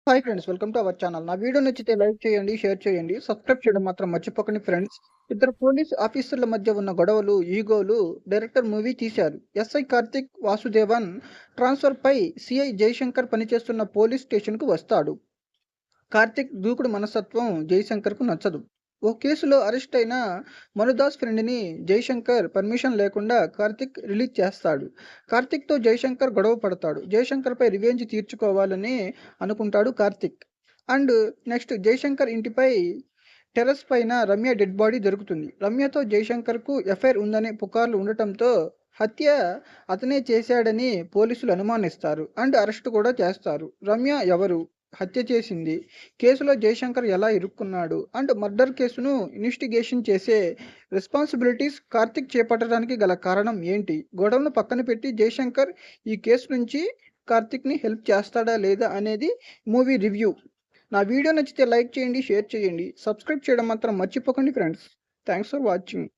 Hi friends, welcome to our channel. నా video నచ్చితే like చేయండి, షేర్ చేయండి, సబ్స్క్రైబ్ చేయడం మాత్రం మర్చిపోకండి ఫ్రెండ్స్. ఇద్దరు పోలీస్ ఆఫీసర్ల మధ్య ఉన్న గొడవలు, ఈగోలు డైరెక్టర్ మూవీ తీశారు. ఎస్ఐ కార్తిక్ వాసుదేవన్ ట్రాన్స్ఫర్ పై సిఐ జయశంకర్ పనిచేస్తున్న పోలీస్ స్టేషన్కు వస్తాడు. కార్తిక్ దూకుడు మనస్తత్వం జయశంకర్కు నచ్చదు. ఓ కేసులో అరెస్ట్ అయిన మనుదాస్ ఫ్రెండ్ని జయశంకర్ పర్మిషన్ లేకుండా కార్తిక్ రిలీజ్ చేస్తాడు. కార్తిక్తో జయశంకర్ గొడవ పడతాడు. జయశంకర్పై రివెంజ్ తీర్చుకోవాలని అనుకుంటాడు కార్తిక్. అండ్ నెక్స్ట్ జయశంకర్ ఇంటిపై టెర్రస్ పైన రమ్య డెడ్ బాడీ దొరుకుతుంది. రమ్యతో జయశంకర్కు ఎఫ్ఐఆర్ ఉందనే పుకార్లు ఉండటంతో హత్య అతనే చేశాడని పోలీసులు అనుమానిస్తారు అండ్ అరెస్ట్ కూడా చేస్తారు. రమ్య ఎవరు, హత్య చేసింది, కేసులో జయశంకర్ ఎలా ఇరుక్కున్నాడు అండ్ మర్డర్ కేసును ఇన్వెస్టిగేషన్ చేసే రెస్పాన్సిబిలిటీస్ కార్తిక్ చేపట్టడానికి గల కారణం ఏంటి, గొడవను పక్కన పెట్టి జయశంకర్ ఈ కేసు నుంచి కార్తిక్ని హెల్ప్ చేస్తాడా లేదా అనేది మూవీ రివ్యూ. నా వీడియో నచ్చితే లైక్ చేయండి, షేర్ చేయండి, సబ్స్క్రైబ్ చేయడం మాత్రం మర్చిపోకండి ఫ్రెండ్స్. Thanks for watching.